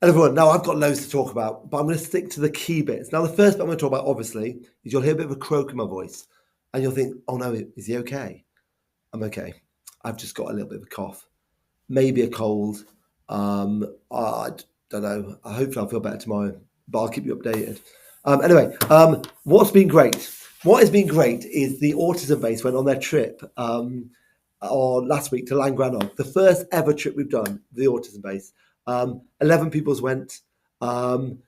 everyone, now I've got loads to talk about, but I'm going to stick to the key bits. Now, the first bit I'm going to talk about, obviously, is you'll hear a bit of a croak in my voice, and you'll think, oh no, is he okay? I'm okay. I've just got a little bit of a cough, maybe a cold. I don't know. Hopefully I'll feel better tomorrow, but I'll keep you updated. Anyway, what's been great? What has been great is the Autism Base went on their trip on last week to Llangrannog, the first ever trip we've done, the Autism Base. 11 people's went, and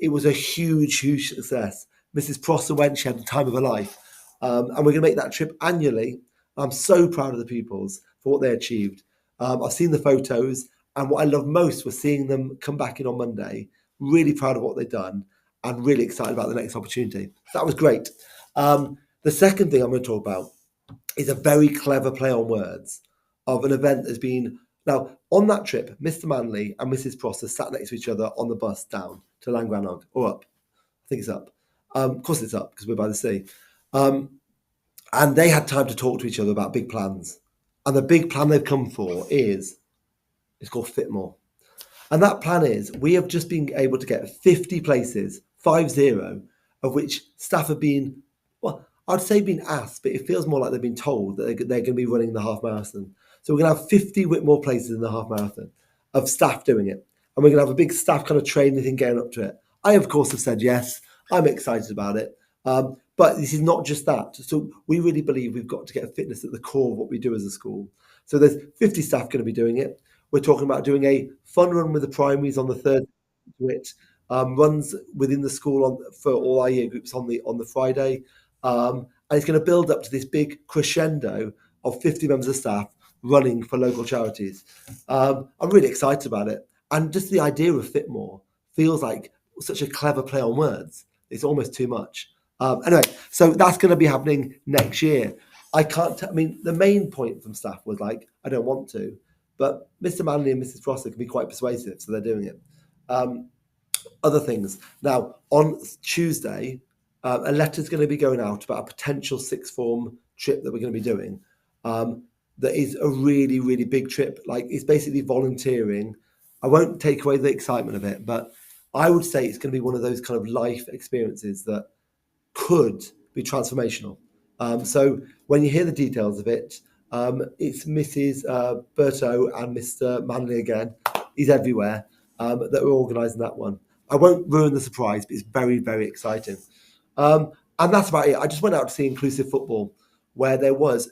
it was a huge, huge success. Mrs. Prosser went, she had the time of her life. And we're going to make that trip annually. I'm so proud of the pupils for what they achieved. I've seen the photos, and what I love most was seeing them come back in on Monday, really proud of what they've done, and really excited about the next opportunity. So that was great. The second thing I'm going to talk about is a very clever play on words of an event that's been... Now, on that trip, Mr. Manley and Mrs. Prosser sat next to each other on the bus down to Llangrannog, or up. I think it's up. Of course it's up, because we're by the sea. And they had time to talk to each other about big plans. And the big plan they've come for it's called Fitmore. And that plan is, we have just been able to get 50 places, 50, of which staff have been, well, I'd say been asked, but it feels more like they've been told that they're going to be running the half marathon. So we're going to have 50 Whitmore places in the half marathon of staff doing it. And we're going to have a big staff kind of training thing going up to it. I, of course, have said yes. I'm excited about it. But this is not just that. So we really believe we've got to get fitness at the core of what we do as a school. So there's 50 staff going to be doing it. We're talking about doing a fun run with the primaries on the third to it. Runs within the school for all our year groups on the Friday. And it's going to build up to this big crescendo of 50 members of staff running for local charities. I'm really excited about it. And just the idea of Fitmore feels like such a clever play on words. It's almost too much. Anyway, so that's going to be happening next year. The main point from staff was like, I don't want to, but Mr. Manley and Mrs. Prosser can be quite persuasive, so they're doing it. Other things. Now, on Tuesday, a letter's going to be going out about a potential sixth form trip that we're going to be doing. That is a really, really big trip. Like, it's basically volunteering. I won't take away the excitement of it, but I would say it's going to be one of those kind of life experiences that could be transformational. So when you hear the details of it, it's Mrs. Berto and Mr. Manley again. He's everywhere. That we're organising that one. I won't ruin the surprise, but it's very, very exciting. And that's about it. I just went out to see inclusive football, where there was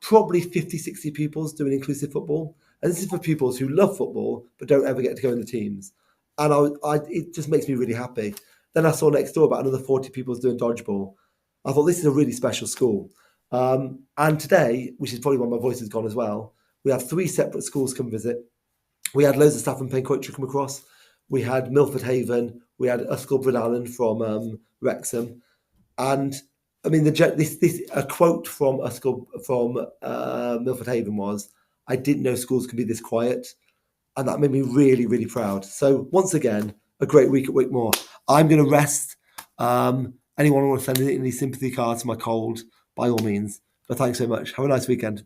probably 50, 60 pupils doing inclusive football. And this is for pupils who love football, but don't ever get to go in the teams. And it just makes me really happy. Then I saw next door about another 40 pupils doing dodgeball. I thought, this is a really special school. And today, which is probably why my voice has gone as well, we had 3 separate schools come visit. We had loads of staff from Pencoitry come across. We had Milford Haven. We had Uscal Bryn Allen from Wrexham. And I mean, a quote from Milford Haven was, "I didn't know schools could be this quiet," and that made me really, really proud. So once again, a great week at Whitmore. I'm going to rest. Anyone want to send any sympathy cards to my cold, by all means. But thanks so much. Have a nice weekend.